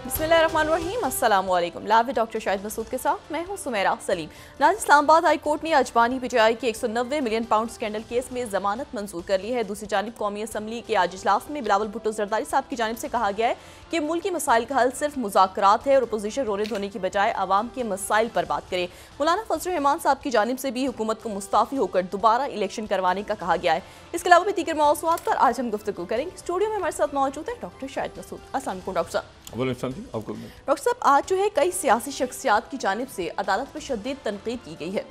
बिस्मिल्लाहिर्रहमानिर्रहीम, अस्सलाम वालेकुम। लाइव डॉक्टर शाहिद मसूद के साथ मैं हूं सुमेरा सलीम। नाज़ इस्लामाबाद हाई कोर्ट ने अजमानी पीटीआई के 190 मिलियन पाउंड स्कैंडल केस में जमानत मंजूर कर ली है। दूसरी जानिब कौमी असम्बली के आज इजलास में बिलावल भुट्टो जरदारी साहब की जानिब से कहा गया है कि मुल्की मसाइल का हल सिर्फ मुज़ाकरात है और अपोजिशन रोने धोने की बजाय आवाम के मसाइल पर बात करे। मौलाना फजल रहमान साहब की जानिब से भी हुकूमत को मुस्ताफ़ी होकर दोबारा इलेक्शन करवाने का कहा गया है। इसके अलावा भी दीगर मौज़ूआत पर आज हम गुफ्तगू करेंगे। स्टूडियो में हमारे साथ मौजूद है डॉक्टर शाहिद मसूद। अस्सलाम वालेकुम डॉक्टर साहब। डॉक्टर साहब, आज जो है कई सियासी शख्सियात की जानिब से अदालत पर शदीद तनकीद की गई है,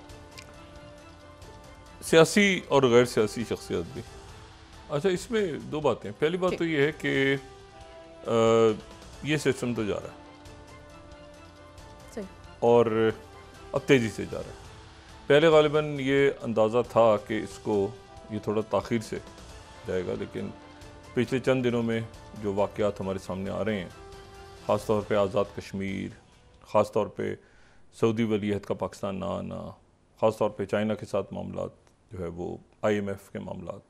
सियासी और गैर सियासी शख्सियत भी। अच्छा, इसमें दो बातें। पहली बात तो ये है कि ये सिस्टम तो जा रहा है और अब तेज़ी से जा रहा है। पहले गालिबन ये अंदाज़ा था कि इसको ये थोड़ा ताख़ीर से जाएगा, लेकिन पिछले चंद दिनों में जो वाक़यात हमारे सामने आ रहे हैं, ख़ास तौर पे आज़ाद कश्मीर, ख़ास तौर पे सऊदी वलीयत का पाकिस्तान ना आना, ख़ास तौर पे चाइना के साथ मामलात जो है वो IMF के मामलात,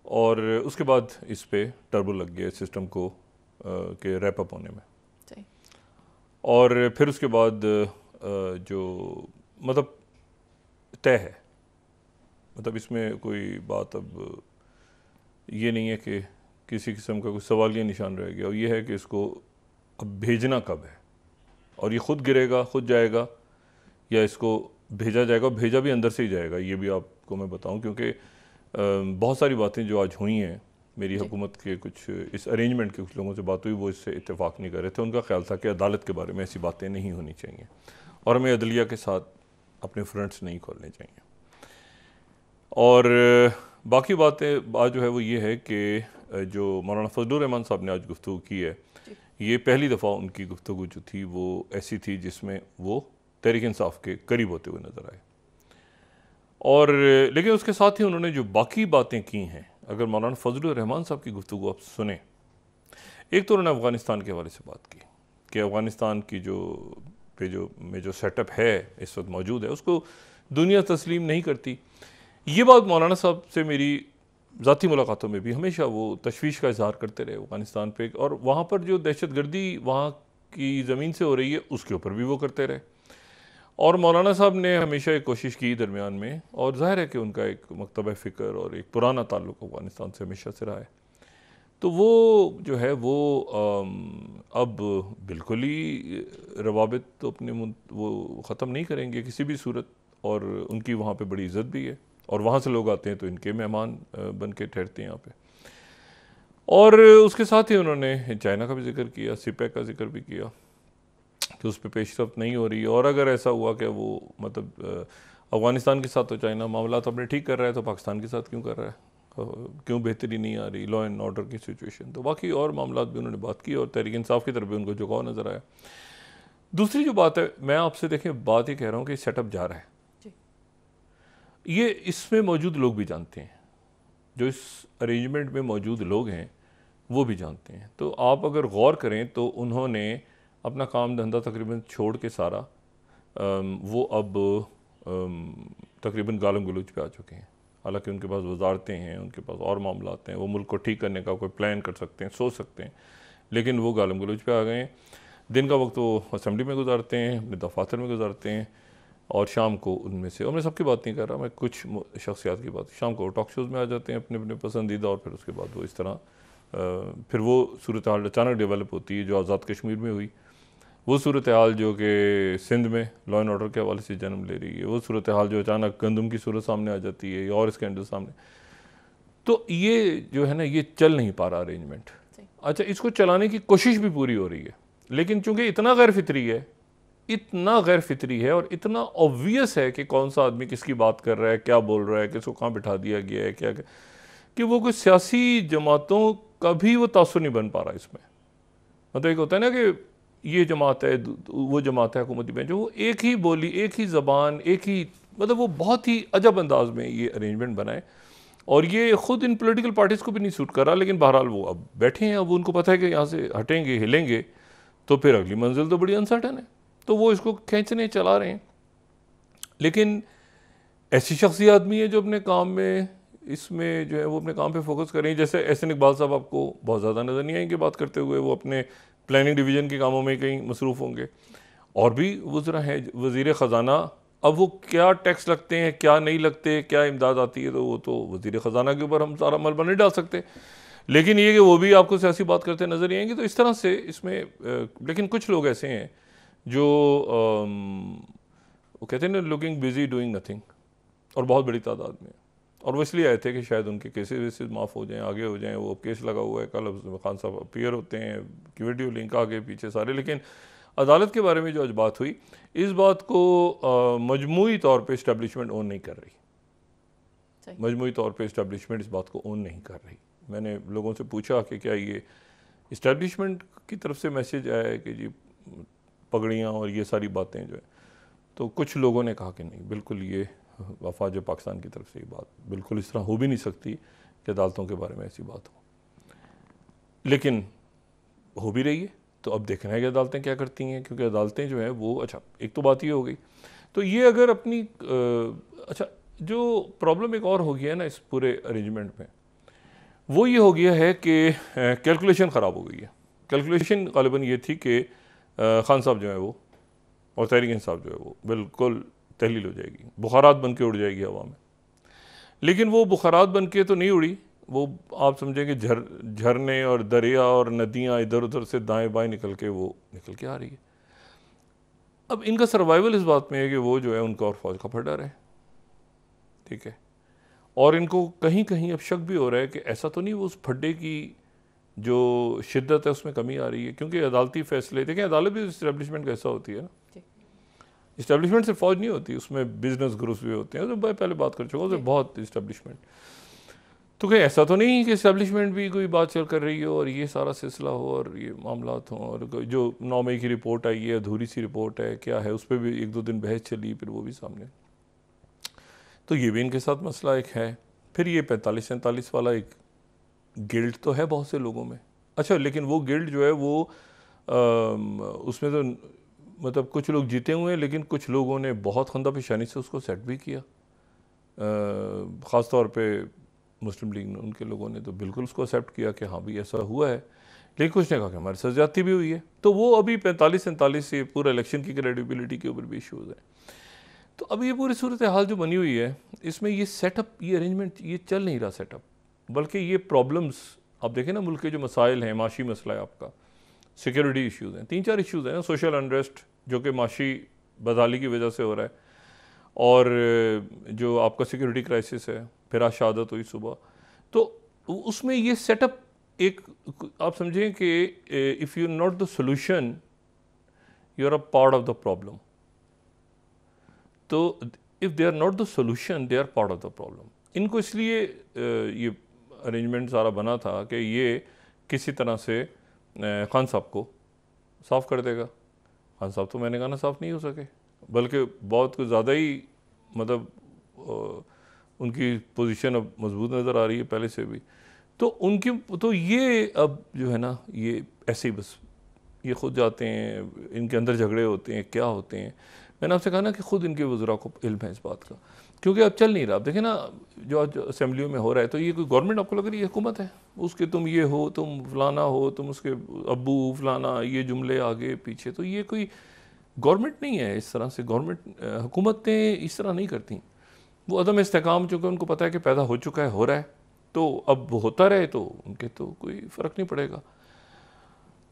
और उसके बाद इस पे टर्बो लग गया सिस्टम को के रैप अप होने में। और फिर उसके बाद जो मतलब तय है, मतलब इसमें कोई बात अब ये नहीं है कि किसी किस्म का कोई सवालिया निशान रह गया, और ये है कि इसको अब भेजना कब है, और ये ख़ुद गिरेगा, ख़ुद जाएगा, या इसको भेजा जाएगा। भेजा भी अंदर से ही जाएगा, ये भी आपको मैं बताऊं, क्योंकि बहुत सारी बातें जो आज हुई हैं, मेरी हुकूमत के कुछ इस अरेंजमेंट के कुछ लोगों से बात हुई, वो इससे इत्तेफाक नहीं कर रहे थे। उनका ख्याल था कि अदालत के बारे में ऐसी बातें नहीं होनी चाहिए और हमें अदलिया के साथ अपने फ्रंट्स नहीं खोलने चाहिए। और बाकी बात जो है वो ये है कि जो मौलाना फजल रहमान साहब ने आज गुफ्तगू की है, ये पहली दफ़ा उनकी गुफ्तगू जो थी वो ऐसी थी जिसमें वो तहरीक इंसाफ के करीब होते हुए नज़र आए। और लेकिन उसके साथ ही उन्होंने जो बाकी बातें की हैं, अगर मौलाना फजल रहमान साहब की गुफ्तगू आप सुने, एक तो उन्होंने अफ़गानिस्तान के हवाले से बात की कि अफ़गानिस्तान की जो सेटअप है इस वक्त मौजूद है, उसको दुनिया तस्लीम नहीं करती। ये बात मौलाना साहब से मेरी ज़ाती मुलाकातों में भी हमेशा वो तशवीश का इजहार करते रहे अफ़गानिस्तान पे, और वहाँ पर जो दहशतगर्दी वहाँ की ज़मीन से हो रही है उसके ऊपर भी वो करते रहे। और मौलाना साहब ने हमेशा एक कोशिश की दरमियान में, और ज़ाहिर है कि उनका एक मकतब फ़िक्र और एक पुराना ताल्लुक़ अफ़गानिस्तान से हमेशा से रहा है, तो वो जो है वो अब बिल्कुल ही रवाबित तो अपने वो ख़त्म नहीं करेंगे किसी भी सूरत, और उनकी वहाँ पे बड़ी इज़्ज़त भी है, और वहाँ से लोग आते हैं तो इनके मेहमान बन के ठहरते हैं यहाँ पे। और उसके साथ ही उन्होंने चाइना का भी जिक्र किया, सिपेक का जिक्र भी किया कि उस पर पेशरफ्त नहीं हो रही है, और अगर ऐसा हुआ कि वो मतलब अफ़गानिस्तान के साथ तो चाइना मामला तो अपने ठीक कर रहा है, तो पाकिस्तान के साथ क्यों कर रहा है, क्यों बेहतरी नहीं आ रही, लॉ एंड ऑर्डर की सिचुएशन। तो बाकी और मामला भी उन्होंने बात की, और तहरीक इंसाफ की तरफ भी उनको झुकाव नज़र आया। दूसरी जो बात है, मैं आपसे देखें बात ही कह रहा हूँ कि सेटअप जा रहा है, ये इसमें मौजूद लोग भी जानते हैं, जो इस अरेंजमेंट में मौजूद लोग हैं वो भी जानते हैं। तो आप अगर गौर करें तो उन्होंने अपना काम धंधा तकरीबन छोड़ के सारा वो अब तकरीबन गालम गलूच पे आ चुके हैं। हालांकि उनके पास वजारतें हैं, उनके पास और मामलात हैं, वो मुल्क को ठीक करने का कोई प्लान कर सकते हैं, सोच सकते हैं, लेकिन वो गालम गलूच पे आ गए हैं। दिन का वक्त वो असम्बली में गुजारते हैं, अपने दफातर में गुजारते हैं, और शाम को उनमें से, और मैं सबकी बात नहीं कर रहा, मैं कुछ शख्सियात की बात, शाम को टॉक शोज़ में आ जाते हैं अपने अपने पसंदीदा, और फिर उसके बाद वो इस तरह फिर वो सूरत हाल अचानक डेवलप होती है जो आज़ाद कश्मीर में हुई, वो सूरत हाल जो कि सिंध में लॉ एंड ऑर्डर के हवाले से जन्म ले रही है, वो सूरत हाल जो अचानक गंदम की सूरत सामने आ जाती है और स्कैंडल सामने। तो ये जो है ना, ये चल नहीं पा रहा अरेंजमेंट। अच्छा, इसको चलाने की कोशिश भी पूरी हो रही है, लेकिन चूँकि इतना गैर फितरी है, इतना गैर फितरी है, और इतना ऑब्वियस है कि कौन सा आदमी किसकी बात कर रहा है, क्या बोल रहा है, किसको कहाँ बिठा दिया गया है, क्या, कि वो कोई सियासी जमातों का भी वो तासुर नहीं बन पा रहा इसमें। मतलब एक होता है ना कि ये जमात है, वो जमात है हुकूमती बेंच, वो एक ही बोली, एक ही ज़बान, एक ही, मतलब वो बहुत ही अजब अंदाज में ये अरेंजमेंट बनाए, और ये ख़ुद इन पॉलिटिकल पार्टीज़ को भी नहीं सूट कर रहा। लेकिन बहरहाल वो अब बैठे हैं, अब उनको पता है कि यहाँ से हटेंगे, हिलेंगे तो फिर अगली मंजिल तो बड़ी अनसर्टन है, तो वो इसको खींचने चला रहे हैं। लेकिन ऐसी शख्सी आदमी है जो अपने काम में इसमें जो है वो अपने काम पे फोकस करें। जैसे एहसन इकबाल साहब आपको बहुत ज़्यादा नज़र नहीं आएंगे बात करते हुए, वो अपने प्लानिंग डिवीज़न के कामों में कहीं मसरूफ़ होंगे। और भी वज़रा हैं, वज़ीर ख़जाना, अब वो क्या टैक्स लगते हैं, क्या नहीं लगते, क्या इमदाद आती है, तो वो तो वज़ीर ख़जाना के ऊपर हम सारा मलबा नहीं डाल सकते। लेकिन ये कि वो भी आपको सियासी बात करते नज़र नहीं आएंगे। तो इस तरह से इसमें लेकिन कुछ लोग ऐसे हैं जो वो कहते हैं ना, लुकिंग बिजी डूइंग नथिंग, और बहुत बड़ी तादाद में। और वो इसलिए आए थे कि शायद उनके केसेस वेसेस माफ़ हो जाएं, आगे हो जाएं। वो केस लगा हुआ है, कल खान साहब अपीयर होते हैं, वीडियो लिंक आगे पीछे सारे। लेकिन अदालत के बारे में जो आज बात हुई, इस बात को मजमूई तौर पे इस्टेब्लिशमेंट ओन नहीं कर रही। मजमूई तौर पे इस्टेब्लिशमेंट इस बात को ओन नहीं कर रही। मैंने लोगों से पूछा कि क्या ये इस्टेब्लिशमेंट की तरफ से मैसेज आया है कि जी पगड़ियाँ और ये सारी बातें जो है, तो कुछ लोगों ने कहा कि नहीं, बिल्कुल ये वफाज पाकिस्तान की तरफ से ये बात बिल्कुल इस तरह हो भी नहीं सकती कि अदालतों के बारे में ऐसी बात हो। लेकिन हो भी रही है, तो अब देखना है कि अदालतें क्या करती हैं, क्योंकि अदालतें जो हैं वो, अच्छा एक तो बात ये हो गई। तो ये अगर अपनी अच्छा, जो प्रॉब्लम एक और हो गया है ना इस पूरे अरेंजमेंट में, वो ये हो गया है कि कैलकुलेशन ख़राब हो गई है। कैलकुलेशन ग़ालिबन ये थी कि खान साहब जो है वो और तहरीक साहब जो है वो बिल्कुल तहलील हो जाएगी, बुखारात बन के उड़ जाएगी हवा में। लेकिन वो बुखारात बन के तो नहीं उड़ी, वो आप समझेंगे झरने और दरिया और नदियाँ इधर उधर से दाएं बाएं निकल के आ रही है। अब इनका सर्वाइवल इस बात में है कि वो जो है उनका और फौज का फटा रहे, ठीक है। और इनको कहीं कहीं अब शक भी हो रहा है कि ऐसा तो नहीं वो उस फड्डे की जो शिद्दत है उसमें कमी आ रही है, क्योंकि अदालती फैसले, देखें अदालत भी इस्टेब्लिशमेंट कैसा होती है ना, इस्टेब्लिशमेंट से फौज नहीं होती, उसमें बिजनेस ग्रुप्स भी होते हैं, तो मैं पहले बात कर चुका हूँ, बहुत इस्टेब्लिशमेंट। तो क्या ऐसा तो नहीं कि इस्टेब्लिशमेंट भी कोई बात चल कर रही हो और ये सारा सिलसिला हो और ये मामलात हों, और जो 9 मई की रिपोर्ट आई है, अधूरी सी रिपोर्ट है, क्या है उस पर भी 1-2 दिन बहस चली, फिर वो भी सामने। तो ये भी इनके साथ मसला एक है। फिर ये 45-47 वाला एक गिल्ट तो है बहुत से लोगों में। अच्छा, लेकिन वो गिल्ट जो है वो उसमें तो मतलब कुछ लोग जीते हुए हैं, लेकिन कुछ लोगों ने बहुत खंदा पेशानी से उसको सेट भी किया। ख़ास तौर पे मुस्लिम लीग ने, उनके लोगों ने तो बिल्कुल उसको एक्सेप्ट किया कि हाँ भी ऐसा हुआ है। लेकिन कुछ ने कहा कि हमारे साथ ज्यादती भी हुई है। तो वो अभी 45-47 से पूरा इलेक्शन की क्रेडिबिलिटी के ऊपर भी इशूज़ हैं। तो अब ये पूरी सूरत हाल जो बनी हुई है, इसमें ये सेटअप, ये अरेंजमेंट, ये चल नहीं रहा सेटअप, बल्कि ये प्रॉब्लम्स आप देखें ना, मुल्क के जो मसाइल हैं, माशी मसला है आपका, सिक्योरिटी इश्यूज़ हैं, 3-4 इश्यूज़ हैं ना, सोशल अनरेस्ट जो कि माशी बदहाली की वजह से हो रहा है, और जो आपका सिक्योरिटी क्राइसिस है, फिर आज शहादत हुई सुबह, तो उसमें ये सेटअप एक आप समझें कि if you not the solution you are a part of the problem. तो if they are not the solution they are part of the problem. इनको इसलिए ये अरेंजमेंट सारा बना था कि ये किसी तरह से खान साहब को साफ़ कर देगा। खान साहब तो मैंने कहा ना साफ़ नहीं हो सके, बल्कि बहुत कुछ ज़्यादा ही मतलब उनकी पोजीशन अब मजबूत नज़र आ रही है पहले से भी। तो उनकी तो ये अब जो है ना, ये ऐसे ही बस ये खुद जाते हैं, इनके अंदर झगड़े होते हैं, क्या होते हैं। मैंने आपसे कहा ना कि खुद इनके वज़रा को इल्म है इस बात का, क्योंकि अब चल नहीं रहा। अब देखें ना जो आज असेंबलियों में हो रहा है, तो ये कोई गवर्नमेंट आपको लग रही है हुकूमत है, उसके तुम ये हो, तुम फलाना हो, तुम उसके अब्बू फलाना, ये जुमले आगे पीछे, तो ये कोई गवर्नमेंट नहीं है। इस तरह से गवर्नमेंट हुकूमतें इस तरह नहीं करती। वो अदम इस्तेकाम चूँकि उनको पता है कि पैदा हो चुका है, हो रहा है, तो अब होता रहे तो उनके तो कोई फ़र्क नहीं पड़ेगा।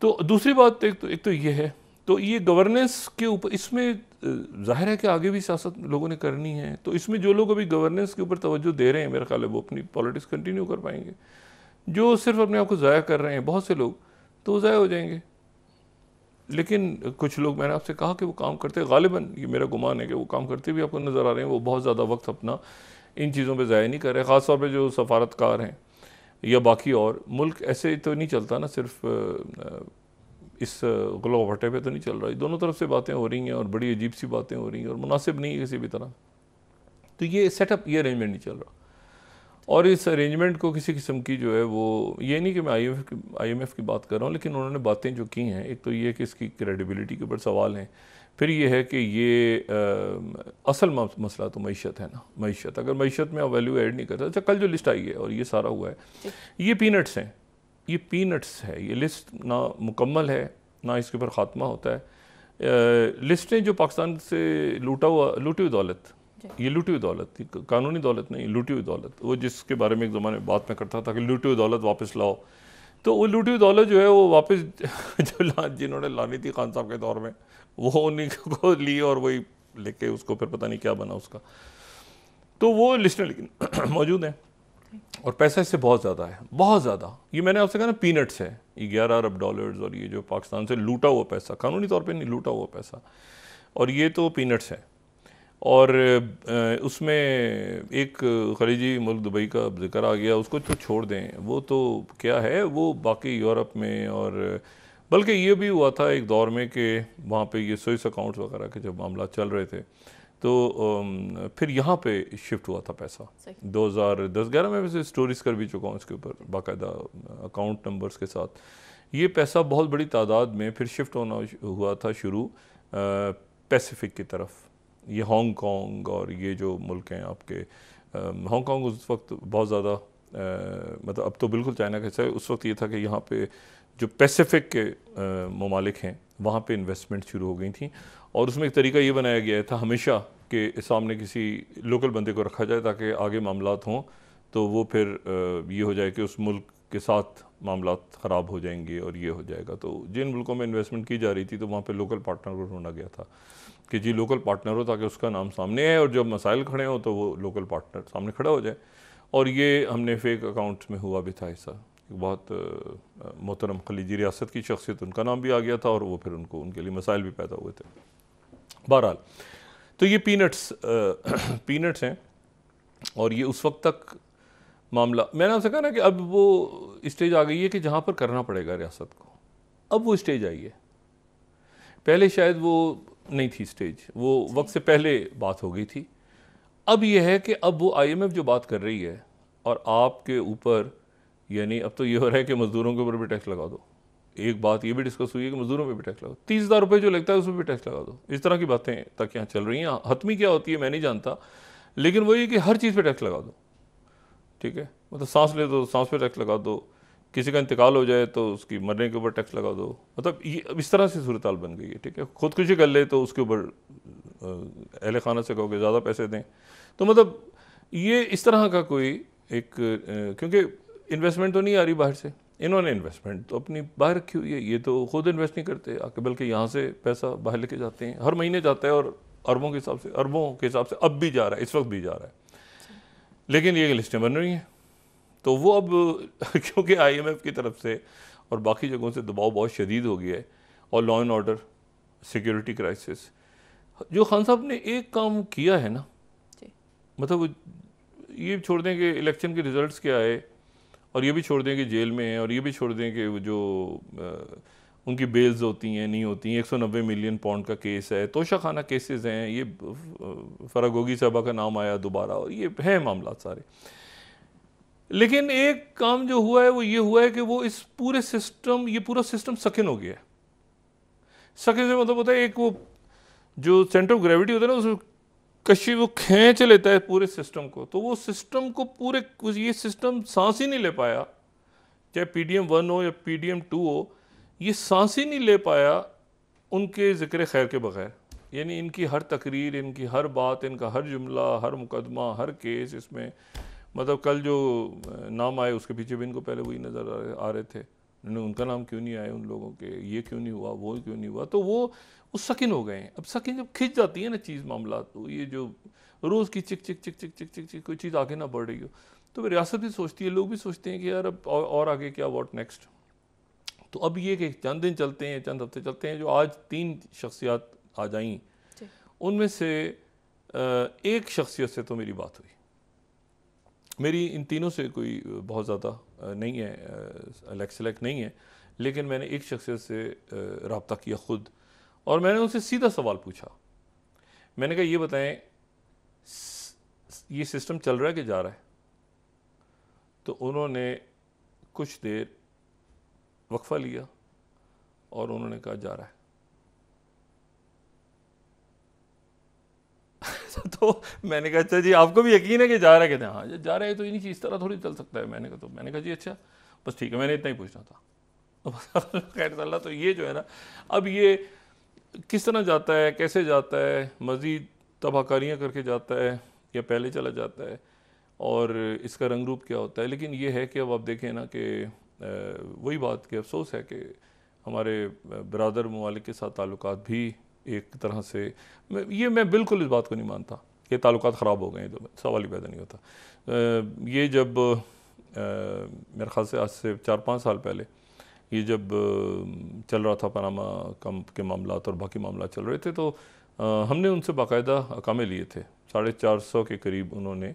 तो दूसरी बात एक तो ये है, तो ये गवर्नेंस के ऊपर, इसमें जाहिर है कि आगे भी सियासत लोगों ने करनी है, तो इसमें जो लोग अभी गवर्नेंस के ऊपर तवज्जो दे रहे हैं, मेरा ख्याल है वो अपनी पॉलिटिक्स कंटिन्यू कर पाएंगे। जो सिर्फ अपने आप को ज़ाया कर रहे हैं बहुत से लोग, तो वो ज़ाया हो जाएंगे। लेकिन कुछ लोग, मैंने आपसे कहा कि वो काम करते, गालिबन ये मेरा गुमान है कि वो काम करते भी आपको नज़र आ रहे हैं, वो बहुत ज़्यादा वक्त अपना इन चीज़ों पे ज़ाया नहीं कर रहे। ख़ास तौर पे जो सफारतकार हैं या बाकी, और मुल्क ऐसे तो नहीं चलता ना, सिर्फ इस गुलाब भट्टे पे तो नहीं चल रहा, दोनों तरफ से बातें हो रही हैं और बड़ी अजीब सी बातें हो रही हैं और मुनासिब नहीं है किसी भी तरह। तो ये सेटअप, ये अरेंजमेंट नहीं चल रहा, और इस अरेंजमेंट को किसी किस्म की जो है वो, ये नहीं कि मैं IMF की बात कर रहा हूँ, लेकिन उन्होंने बातें जो की हैं, एक तो ये कि इसकी क्रेडिबिलिटी के ऊपर सवाल हैं, फिर ये है कि ये असल मसला तो मईशत है ना, मईशत, अगर मईशत में आप वैल्यू ऐड नहीं करते। अच्छा, कल जो लिस्ट आई है और ये सारा हुआ है, ये पीनट्स हैं, ये पीनट्स है। ये लिस्ट ना मुकम्मल है, ना इसके ऊपर ख़ात्मा होता है। लिस्टें जो पाकिस्तान से लूटी हुई दौलत, ये लूटी हुई दौलत, कानूनी दौलत नहीं, लूटी हुई दौलत, वो जिसके बारे में एक ज़माने में बात मैं करता था कि लूटी हुई दौलत वापस लाओ। तो वो लूटी हुई दौलत जो है वो वापस जो जिन्होंने लानी थी खान साहब के दौर में, वो उन्हीं को ली और वही लेके उसको फिर पता नहीं क्या बना उसका। तो वो लिस्टें लेकिन मौजूद हैं और पैसा इससे बहुत ज़्यादा है, बहुत ज़्यादा। ये मैंने आपसे कहा ना, पीनट्स है ये, 11 अरब डॉलर्स, और ये जो पाकिस्तान से लूटा हुआ पैसा, कानूनी तौर पे नहीं, लूटा हुआ पैसा, और ये तो पीनट्स है। और उसमें एक खलीजी मुल्क दुबई का जिक्र आ गया, उसको तो छोड़ दें, वो तो क्या है, वो बाकी यूरोप में, और बल्कि ये भी हुआ था एक दौर में कि वहाँ पे ये स्विस अकाउंट्स वगैरह के जब मामला चल रहे थे, तो फिर यहाँ पे शिफ्ट हुआ था पैसा 2010-11 में। वैसे स्टोरीज कर भी चुका हूँ इसके ऊपर बाकायदा अकाउंट नंबर्स के साथ। ये पैसा बहुत बड़ी तादाद में फिर शिफ्ट होना हुआ था शुरू पैसिफिक की तरफ। ये हांगकांग और ये जो मुल्क हैं आपके, हांगकांग उस वक्त बहुत ज़्यादा मतलब अब तो बिल्कुल चाइना का हिस्सा है, उस वक्त ये था कि यहाँ पे जो पैसिफिक के ममालिक हैं वहाँ पे इन्वेस्टमेंट शुरू हो गई थी। और उसमें एक तरीका ये बनाया गया था हमेशा कि सामने किसी लोकल बंदे को रखा जाए ताकि आगे मामलात हों तो वो फिर ये हो जाए कि उस मुल्क के साथ मामलात ख़राब हो जाएंगे और ये हो जाएगा। तो जिन मुल्कों में इन्वेस्टमेंट की जा रही थी तो वहाँ पे लोकल पार्टनर को ढूंढा गया था कि जी लोकल पार्टनर हो ताकि उसका नाम सामने आए और जब मसाइल खड़े हों तो वो लोकल पार्टनर सामने खड़ा हो जाए। और ये हमने फेक अकाउंट्स में हुआ भी था हिस्सा। बहुत मोहतरम खलीजी रियासत की शख्सियत, उनका नाम भी आ गया था और वो फिर उनको उनके लिए मसाइल भी पैदा हुए थे। बहरहाल तो ये पीनट्स हैं और ये उस वक्त तक मामला, मैंने आपसे कहा ना कि अब वो स्टेज आ गई है कि जहाँ पर करना पड़ेगा रियासत को, अब वो स्टेज आई है। पहले शायद वो नहीं थी स्टेज, वो वक्त से पहले बात हो गई थी। अब ये है कि अब वो IMF जो बात कर रही है और आपके ऊपर, यानी अब तो ये हो रहा है कि मज़दूरों के ऊपर भी टैक्स लगा दो। एक बात ये भी डिस्कस हुई है कि मज़दूरों पे भी टैक्स लगाओ, 30,000 रुपये जो लगता है उस पर भी टैक्स लगा दो। इस तरह की बातें तक यहाँ चल रही हैं। हतमी क्या होती है मैं नहीं जानता, लेकिन वही कि हर चीज़ पे टैक्स लगा दो, ठीक है। मतलब सांस ले दो, सांस पे टैक्स लगा दो, किसी का इंतकाल हो जाए तो उसकी मरने के ऊपर टैक्स लगा दो। मतलब ये अब इस तरह से सूरत हाल बन गई है, ठीक है। खुदकुशी कर ले तो उसके ऊपर अहले खाना से कहोगे ज़्यादा पैसे दें। तो मतलब ये इस तरह का कोई एक क्योंकि इन्वेस्टमेंट तो नहीं आ रही बाहर से, इन्होंने इन्वेस्टमेंट तो अपनी बाहर रखी हुई है, ये तो खुद इन्वेस्ट नहीं करते आके, बल्कि यहाँ से पैसा बाहर लेके जाते हैं, हर महीने जाता है और अरबों के हिसाब से अब भी जा रहा है, इस वक्त भी जा रहा है। लेकिन ये लिस्टें बन रही हैं तो वो अब क्योंकि IMF की तरफ से और बाकी जगहों से दबाव बहुत शदीद हो गया है और law and order, security crisis, जो खान साहब ने एक काम किया है ना, मतलब ये छोड़ दें कि इलेक्शन के रिजल्ट्स क्या आए और ये भी छोड़ दें कि जेल में हैं और ये भी छोड़ दें कि वो जो उनकी बेल्स होती हैं नहीं होती हैं, 190 मिलियन पाउंड का केस है, तोशाखाना केसेस हैं, ये फरागोगी साहबा का नाम आया दोबारा और ये हैं मामला सारे। लेकिन एक काम जो हुआ है वो ये हुआ है कि वो इस पूरे सिस्टम, ये पूरा सिस्टम सकिन हो गया है। सकिन से मतलब होता है एक वो जो सेंटर ऑफ ग्रेविटी होता है ना, उस कशी वो खींच लेता है पूरे सिस्टम को। तो वो सिस्टम को पूरे, ये सिस्टम सांस ही नहीं ले पाया, चाहे PDM 1 हो या PDM 2 हो, ये सांस ही नहीं ले पाया उनके जिक्र खैर के बगैर। यानी इनकी हर तकरीर, इनकी हर बात, इनका हर जुमला, हर मुकदमा, हर केस, इसमें मतलब कल जो नाम आए उसके पीछे भी इनको पहले वही नज़र आ रहे थे, उनका नाम क्यों नहीं आए उन लोगों के, ये क्यों नहीं हुआ, वो क्यों नहीं हुआ। तो वो सकिन हो गए हैं। अब सकिन जब खिंच जाती है ना चीज़, मामला, तो ये जो रोज़ की चिक चिक चिक चिक चिक चिक चिक कोई चीज़ आगे ना बढ़ रही हो, तो रियासत भी सोचती है, लोग भी सोचते हैं कि यार अब और आगे क्या, व्हाट नेक्स्ट। तो अब ये कि चंद दिन चलते हैं, चंद हफ्ते चलते हैं, जो आज 3 शख्सियात आ जाईं, उनमें से एक शख्सियत से तो मेरी बात हुई। मेरी इन तीनों से कोई बहुत ज़्यादा नहीं है, सेलेक्ट नहीं है, लेकिन मैंने एक शख्सियत से रब्ता किया ख़ुद और मैंने उनसे सीधा सवाल पूछा। मैंने कहा ये बताएं ये सिस्टम चल रहा है कि जा रहा है? तो उन्होंने कुछ देर वक्फा लिया और उन्होंने कहा जा रहा है। तो मैंने कहा अच्छा जी आपको भी यकीन है कि जा रहा है? कहते हैं हाँ जा रहा है, तो इन्हीं चीज़ तरह थोड़ी चल सकता है। मैंने कहा जी अच्छा बस ठीक है, मैंने इतना ही पूछना था। तो खैर अल्लाह, तो ये जो है ना, अब ये किस तरह जाता है, कैसे जाता है, मज़ीद तबाहकारियाँ करके जाता है या पहले चला जाता है, और इसका रंग रूप क्या होता है। लेकिन ये है कि अब आप देखें ना कि वही बात कि अफसोस है कि हमारे बरादर ममालिक के साथ ताल्लुकात भी एक तरह से, मैं बिल्कुल इस बात को नहीं मानता कि ताल्लुकात ख़राब हो गए हैं, तो सवाल ही पैदा नहीं होता। ये जब मेरे ख्याल से आज से 4-5 साल पहले ये जब चल रहा था पनामा के मामलात और बाकी मामला चल रहे थे, तो हमने उनसे बाकायदा अकामे लिए थे, 450 के करीब उन्होंने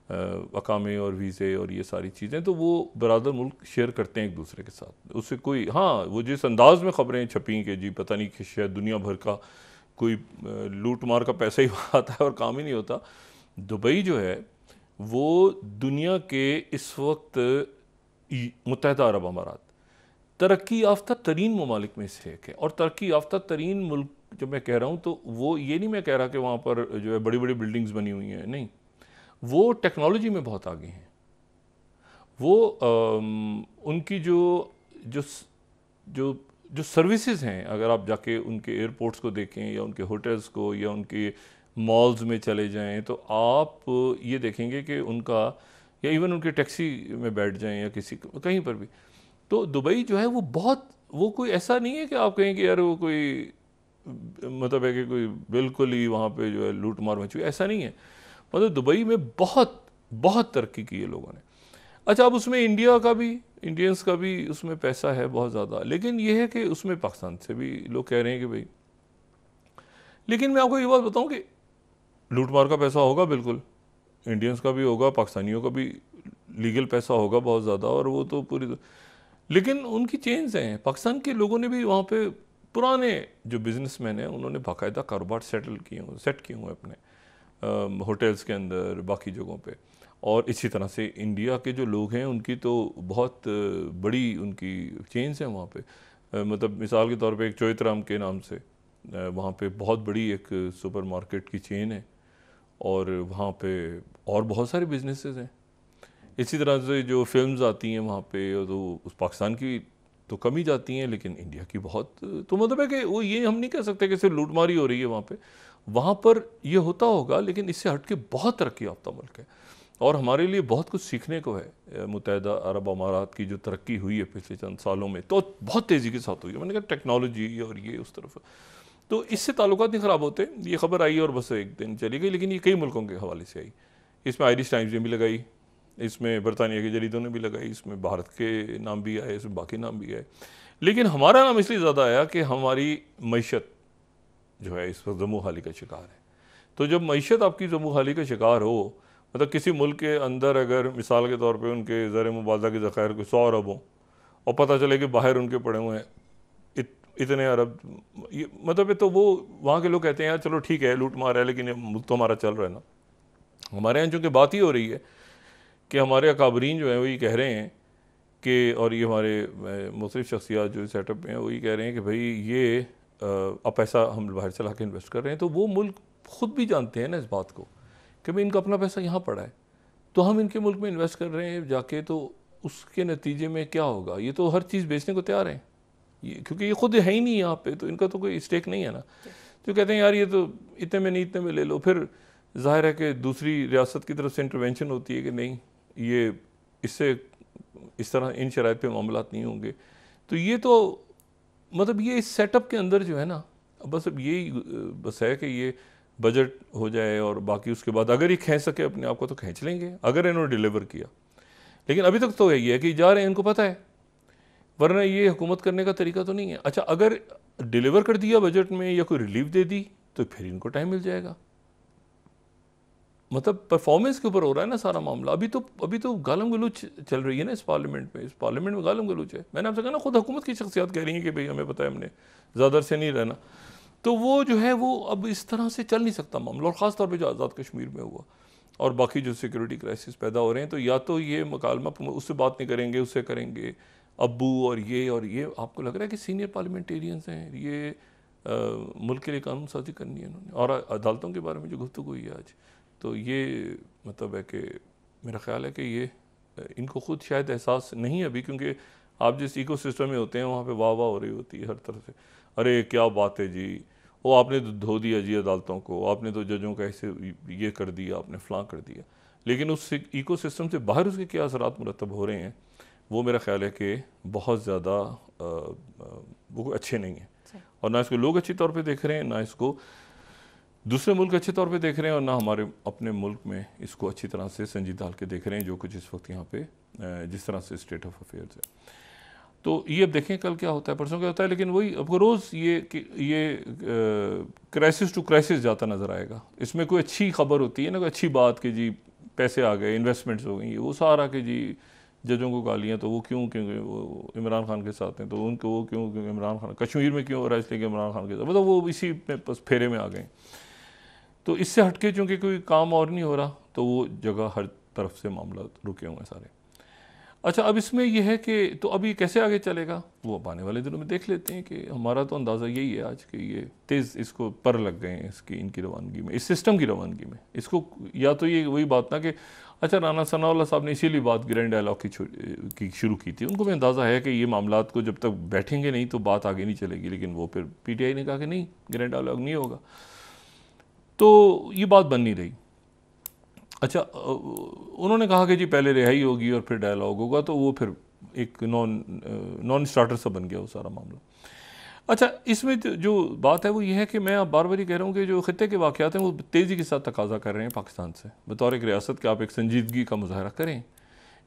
अकामे और वीज़े और ये सारी चीज़ें। तो वो बरादर मुल्क शेयर करते हैं एक दूसरे के साथ, उससे कोई, हाँ वो जिस अंदाज़ में ख़बरें छपी कि जी पता नहीं कि शायद दुनिया भर का कोई लूट मार का पैसा ही आता है और काम ही नहीं होता। दुबई जो है वो दुनिया के इस वक्त मुत्तहिदा अरब अमारात तरक्की याफ्ता तरीन ममालिक में से एक है। और तरक्की याफ्ता तरीन मुल्क जब मैं कह रहा हूँ तो वो ये नहीं मैं कह रहा कि वहाँ पर जो है बड़ी बड़ी बिल्डिंग्स बनी हुई हैं, नहीं, वो टेक्नोलॉजी में बहुत आगे हैं। वो उनकी जो जो जो जो सर्विसेज हैं, अगर आप जाके उनके एयरपोर्ट्स को देखें या उनके होटल्स को या उनके मॉल्स में चले जाएं, तो आप ये देखेंगे कि उनका, या इवन उनके टैक्सी में बैठ जाएं या किसी कहीं पर भी, तो दुबई जो है वो बहुत, वो कोई ऐसा नहीं है कि आप कहें कि यार वो कोई मतलब है कि कोई बिल्कुल ही वहाँ पे जो है लूट मार मची, ऐसा नहीं है। मतलब दुबई में बहुत बहुत तरक्की की है लोगों ने। अच्छा, अब उसमें इंडिया का भी, इंडियंस का भी उसमें पैसा है बहुत ज़्यादा, लेकिन ये है कि उसमें पाकिस्तान से भी लोग कह रहे हैं कि भाई, लेकिन मैं आपको ये बात बताऊं कि लूट मार का पैसा होगा, बिल्कुल इंडियंस का भी होगा, पाकिस्तानियों का भी लीगल पैसा होगा बहुत ज़्यादा, और वो तो पूरी, लेकिन उनकी चेंज हैं। पाकिस्तान के लोगों ने भी वहाँ पे, पुराने जो बिजनेसमैन हैं उन्होंने बाकायदा कारोबार सेट किए हुए अपने होटल्स के अंदर, बाकी जगहों पे। और इसी तरह से इंडिया के जो लोग हैं उनकी तो बहुत बड़ी उनकी चेंज है वहाँ पे। मतलब मिसाल के तौर पे एक चोइतराम के नाम से वहाँ पे बहुत बड़ी एक सुपरमार्केट की चेन है, और वहाँ पे और बहुत सारे बिजनेसेस हैं। इसी तरह से जो फिल्म्स आती हैं वहाँ पे, तो उस पाकिस्तान की तो कम ही जाती हैं, लेकिन इंडिया की बहुत, तो मतलब है कि वो ये हम नहीं कह सकते कि सिर्फ लूटमारी हो रही है वहाँ पे। वहाँ पर ये होता होगा, लेकिन इससे हट के बहुत तरक्की याफ्ता मुल्क है, और हमारे लिए बहुत कुछ सीखने को है। मुत्तहिदा अरब अमारात की जो तरक्की हुई है पिछले चंद सालों में, तो बहुत तेज़ी के साथ हुई है। मैंने कहा टेक्नोलॉजी और ये उस तरफ, तो इससे ताल्लुकात नहीं ख़राब होते। ये खबर आई और बस एक दिन चली गई, लेकिन ये कई मुल्कों के हवाले से आई। इसमें आयरिश टाइम्स ने भी लगाई, इसमें बरतानिया के जरीदों ने भी लगाई, इसमें भारत के नाम भी आए, इसमें बाकी नाम भी आए। लेकिन हमारा नाम इसलिए ज़्यादा आया कि हमारी मईशत जो है इस वक्त जमू हाली का शिकार है। तो जब मईशत आपकी जमू हाली का शिकार हो, मतलब किसी मुल्क के अंदर अगर मिसाल के तौर पे उनके ज़र मुबाजा के ज़ख़ायर को 100 अरब हों, और पता चले कि बाहर उनके पड़े हुए हैं इतने अरब, मतलब तो वो वहाँ के लोग कहते हैं यार चलो ठीक है लूट मार है, लेकिन मुल्क तो हमारा चल रहा है ना। हमारे यहाँ चूँकि बात ही हो रही है कि हमारे अकाबरीन जो हैं वो ये कह रहे हैं कि, और ये हमारे मुख्तलिफ़ शख्सियात जो सेटअप में हैं वो ये कह रहे हैं कि भाई ये अब पैसा हम बाहर चला के इन्वेस्ट कर रहे हैं, तो वो मुल्क ख़ुद भी जानते हैं ना इस बात को कि भाई इनका अपना पैसा यहाँ पड़ा है, तो हम इनके मुल्क में इन्वेस्ट कर रहे हैं जाके, तो उसके नतीजे में क्या होगा, ये तो हर चीज़ बेचने को तैयार हैं ये, क्योंकि ये खुद है ही नहीं यहाँ पे, तो इनका तो कोई स्टेक नहीं है ना। तो कहते हैं यार ये तो इतने में नहीं, इतने में ले लो। फिर जाहिर है कि दूसरी रियासत की तरफ से इंटरवेंशन होती है कि नहीं ये इससे इस तरह इन शराइत पे मामलात नहीं होंगे। तो ये तो मतलब ये इस सेटअप के अंदर जो है ना, बस अब यही बस है कि ये बजट हो जाए और बाकी उसके बाद अगर ये खींच सके अपने आप को तो खींच लेंगे, अगर इन्होंने डिलीवर किया। लेकिन अभी तक तो यही है कि जा रहे हैं, इनको पता है, वरना ये हुकूमत करने का तरीका तो नहीं है। अच्छा, अगर डिलीवर कर दिया बजट में या कोई रिलीफ दे दी तो फिर इनको टाइम मिल जाएगा। मतलब परफॉर्मेंस के ऊपर हो रहा है ना सारा मामला। अभी तो गालम गलूच चल रही है ना इस पार्लियामेंट में, इस पार्लियामेंट में गालम गलूच है। मैंने आपसे कहा ना, खुद हुकूमत की शख्सियत कह रही है कि भाई हमें पता है, हमने ज़्यादा से नहीं रहना। तो वो जो है वो अब इस तरह से चल नहीं सकता मामला, और ख़ास तौर पे जो आज़ाद कश्मीर में हुआ और बाकी जो सिक्योरिटी क्राइसिस पैदा हो रहे हैं, तो या तो ये मुकालमा उससे बात नहीं करेंगे, उससे करेंगे अब्बू और ये आपको लग रहा है कि सीनियर पार्लियामेंटेरियंस हैं, ये मुल्क के लिए कानून साजी करनी है इन्होंने। और अदालतों के बारे में जो गुफ्तगू हुई है आज, तो ये मतलब है कि मेरा ख्याल है कि ये इनको खुद शायद एहसास नहीं है अभी, क्योंकि आप जिस इको सिस्टम में होते हैं वहाँ पे वाह वाह हो रही होती है हर तरफ से, अरे क्या बात है जी, वो आपने तो धो दिया जी अदालतों को, आपने तो जजों का ऐसे ये कर दिया, आपने फलां कर दिया। लेकिन उस इको सिस्टम से बाहर उसके क्या असरात मुरतब हो रहे हैं, वो मेरा ख्याल है कि बहुत ज़्यादा वो अच्छे नहीं हैं। और ना इसको लोग अच्छी तौर पे देख रहे हैं, ना इसको दूसरे मुल्क अच्छे तौर पे देख रहे हैं, और ना हमारे अपने मुल्क में इसको अच्छी तरह से संजीदा डाल के देख रहे हैं जो कुछ इस वक्त यहाँ पे जिस तरह से स्टेट ऑफ अफेयर्स है। तो ये अब देखें कल क्या होता है, परसों क्या होता है। लेकिन वही अब रोज़ ये क्राइसिस टू क्राइसिस जाता नज़र आएगा। इसमें कोई अच्छी खबर होती है ना, कोई अच्छी बात कि जी पैसे आ गए, इन्वेस्टमेंट्स हो गई, वो सारा कि जी जजों को गालियाँ, तो वो क्यों, क्योंकि वो इमरान खान के साथ हैं, तो उनको वो क्यों, क्योंकि इमरान खान कश्मीर में क्यों हो रहा है इसलिए कि इमरान खान के साथ, मतलब वो इसी में बस फेरे में आ गए। तो इससे हटके चूँकि कोई काम और नहीं हो रहा, तो वो जगह हर तरफ से मामला रुके हुए हैं सारे। अच्छा, अब इसमें यह है कि तो अब ये कैसे आगे चलेगा वो अब आने वाले दिनों में देख लेते हैं। कि हमारा तो अंदाज़ा यही है आज कि ये तेज़ इसको पर लग गए हैं इसकी इनकी रवानगी में, इस सिस्टम की रवानगी में। इसको या तो ये वही बात ना कि अच्छा राना सनाउल्लाह साहब ने इसीलिए बात ग्रैंड डायलॉग की शुरू की थी, उनको भी अंदाज़ा है कि ये मामलात को जब तक बैठेंगे नहीं तो बात आगे नहीं चलेगी। लेकिन वो फिर PTI ने कहा कि नहीं, ग्रैंड डायलॉग नहीं होगा, तो ये बात बन नहीं रही। अच्छा, उन्होंने कहा कि जी पहले रिहाई होगी और फिर डायलॉग होगा, तो वो फिर एक नॉन स्टार्टर सा बन गया वो सारा मामला। अच्छा, इसमें जो बात है वो ये है कि मैं अब बार बार ही कह रहा हूँ कि जो खित्ते के वाक़यात हैं वो तेज़ी के साथ तकाजा कर रहे हैं पाकिस्तान से, बतौर एक रियासत के आप एक संजीदगी का मुजाहरा करें।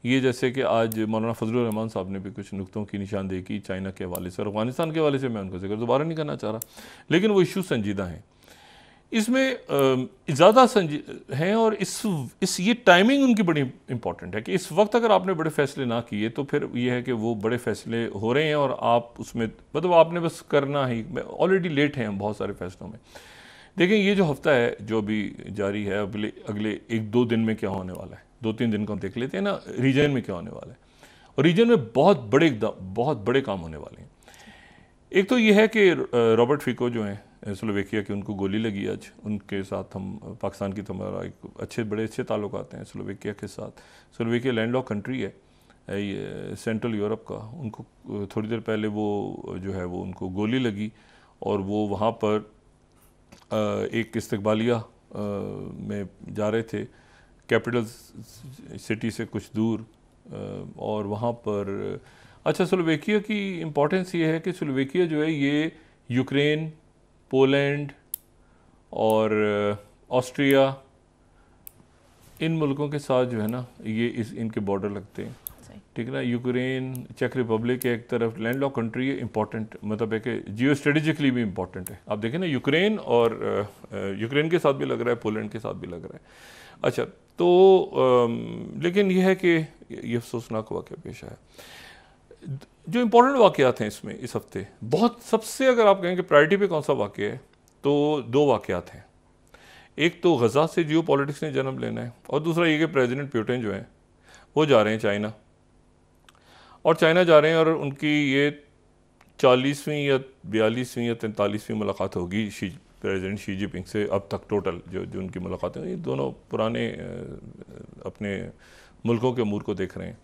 ये जैसे कि आज मौलाना फजलुर रहमान साहब ने भी कुछ नुक्तों की निशानदेही की चाइना के हवाले से और अफगानिस्तान के हवाले से, मैं उनको जिक्र दोबारा नहीं करना चाह रहा, लेकिन वो इशू संजीदा हैं, इसमें ज़्यादा हैं। और इस ये टाइमिंग उनकी बड़ी इंपॉर्टेंट है कि इस वक्त अगर आपने बड़े फैसले ना किए तो फिर ये है कि वो बड़े फैसले हो रहे हैं और आप उसमें मतलब आपने बस करना ही, ऑलरेडी लेट हैं हम बहुत सारे फैसलों में। देखें, ये जो हफ्ता है जो अभी जारी है, अगले 1-2 दिन में क्या होने वाला है, 2-3 दिन को हम देख लेते हैं ना, रीजन में क्या होने वाला है। और रीजन में बहुत बड़े काम होने वाले हैं। एक तो ये है कि रॉबर्ट फिको जो हैं स्लोवेकिया की, उनको गोली लगी आज। उनके साथ हम पाकिस्तान की तो हमारा एक बड़े अच्छे ताल्लुकात हैं स्लोवेकिया के साथ। स्लोवेकिया लैंडलॉक कंट्री है ये सेंट्रल यूरोप का। उनको थोड़ी देर पहले वो जो है वो उनको गोली लगी और वो वहाँ पर एक इस्तकबालिया में जा रहे थे, कैपिटल सिटी से कुछ दूर, और वहाँ पर अच्छा स्लोवेकिया की इम्पोर्टेंस ये है कि स्लोवेकिया जो है ये यूक्रेन, पोलैंड और ऑस्ट्रिया, इन मुल्कों के साथ जो है ना ये इनके बॉर्डर लगते हैं, ठीक है ना। यूक्रेन, चेक रिपब्लिक एक तरफ लैंडलॉक कंट्री है, इंपॉर्टेंट, मतलब है कि जियो स्ट्रेटेजिकली भी इंपॉर्टेंट है। आप देखें ना, यूक्रेन और यूक्रेन के साथ भी लग रहा है, पोलैंड के साथ भी लग रहा है। अच्छा, तो लेकिन यह है कि ये अफसोसनाक वाक़या पेश आया। जो इम्पोर्टेंट वाक़यात हैं इसमें इस हफ्ते, बहुत सबसे अगर आप कहें कि प्रायोरिटी पे कौन सा वाक़या है, तो 2 वाक़यात हैं। एक तो गज़ा से जियो पॉलिटिक्स ने जन्म लेना है, और दूसरा ये कि प्रेसिडेंट पुतिन जो हैं वो जा रहे हैं चाइना, और चाइना जा रहे हैं और उनकी ये 40वीं या 42वीं या 43वीं मुलाकात होगी प्रेसिडेंट शी जिनपिंग से अब तक टोटल जो उनकी मुलाकातें हुई। दोनों पुराने अपने मुल्कों के अमूर को देख रहे हैं।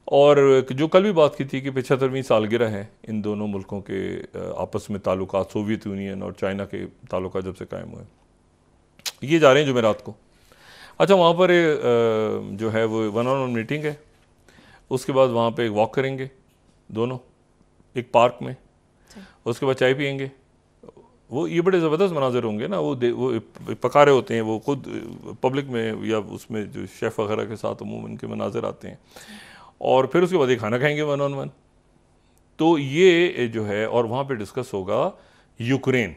और जो कल भी बात की थी कि 75वीं सालगिरह है इन दोनों मुल्कों के आपस में ताल्लुकात, सोवियत यूनियन और चाइना के ताल्लुकात जब से कायम हुए। ये जा रहे हैं जुमेरात को। अच्छा, वहाँ पर जो है वो 1-on-1 मीटिंग है। उसके बाद वहाँ पे एक वॉक करेंगे दोनों एक पार्क में, उसके बाद चाय पियेंगे। वो ये बड़े ज़बरदस्त मनाजिर होंगे ना, वो पका रहे होते हैं, वो खुद पब्लिक में या उसमें जो शेफ़ वगैरह के साथ अमूमन के मनाजिर आते हैं। और फिर उसके बाद ये खाना खाएंगे 1-on-1। तो ये जो है, और वहाँ पे डिस्कस होगा यूक्रेन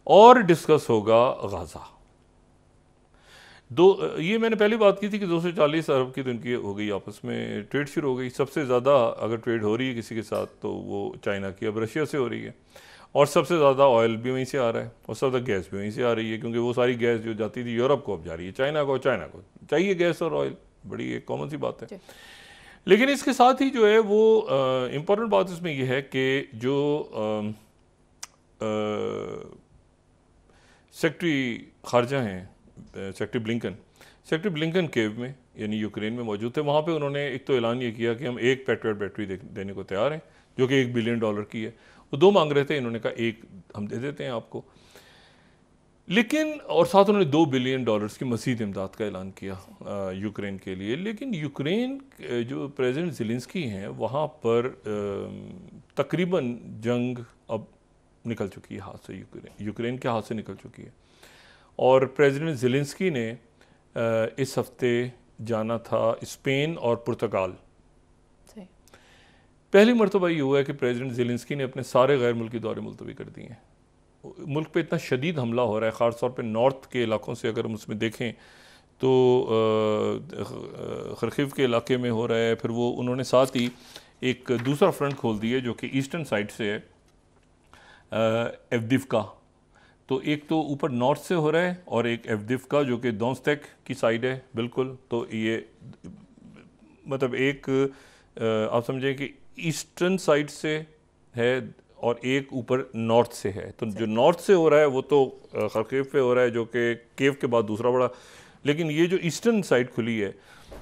और डिस्कस होगा गाज़ा। ये मैंने पहली बात की थी कि 240 अरब की तो इनकी हो गई, आपस में ट्रेड शुरू हो गई। सबसे ज़्यादा अगर ट्रेड हो रही है किसी के साथ तो वो चाइना की, अब रशिया से हो रही है, और सबसे ज़्यादा ऑयल भी वहीं से आ रहा है और सबसे ज़्यादा गैस भी वहीं से आ रही है, क्योंकि वो सारी गैस जो जाती थी यूरोप को अब जा रही है चाइना को चाहिए गैस और ऑयल, बड़ी एक कॉमन सी बात है। लेकिन इसके साथ ही जो है वो इम्पोर्टेंट बात इसमें यह है कि जो सेक्रेटरी खारजा हैं, सेक्रेटरी ब्लिंकन केव में यानी यूक्रेन में मौजूद थे। वहाँ पे उन्होंने एक तो ऐलान ये किया कि हम एक पैट्रियट बैटरी देने को तैयार हैं, जो कि $1 बिलियन की है। वो 2 मांग रहे थे, इन्होंने कहा 1 हम दे देते हैं आपको। लेकिन और साथ उन्होंने $2 बिलियन की मज़ीद इमदाद का ऐलान किया यूक्रेन के लिए। लेकिन यूक्रेन जो प्रेसिडेंट ज़ेलेंस्की हैं वहाँ पर तकरीबन जंग अब निकल चुकी है हाथ से, यूक्रेन के हाथ से निकल चुकी है। और प्रेसिडेंट ज़ेलेंस्की ने इस हफ्ते जाना था स्पेन और पुर्तगाल। पहली मरतबा ये हुआ है कि प्रेसिडेंट ज़ेलेंस्की ने अपने सारे गैर मुल्की दौरे मुलतवी कर दिए हैं। मुल्क पे इतना शदीद हमला हो रहा है, ख़ास तौर पे नॉर्थ के इलाकों से अगर हम उसमें देखें तो खरखीव के इलाके में हो रहा है। फिर वो उन्होंने साथ ही एक दूसरा फ्रंट खोल दिया जो कि ईस्टर्न साइड से है, एवदिव्का। तो एक तो ऊपर नॉर्थ से हो रहा है और एक एवदिव्का जो कि दोंस्तेक की साइड है बिल्कुल। तो ये मतलब एक आप समझें कि ईस्टर्न साइड से है और एक ऊपर नॉर्थ से है। तो जो नॉर्थ से हो रहा है वो तो खरकीव पे हो रहा है, जो कि केव के बाद दूसरा बड़ा। लेकिन ये जो ईस्टर्न साइड खुली है,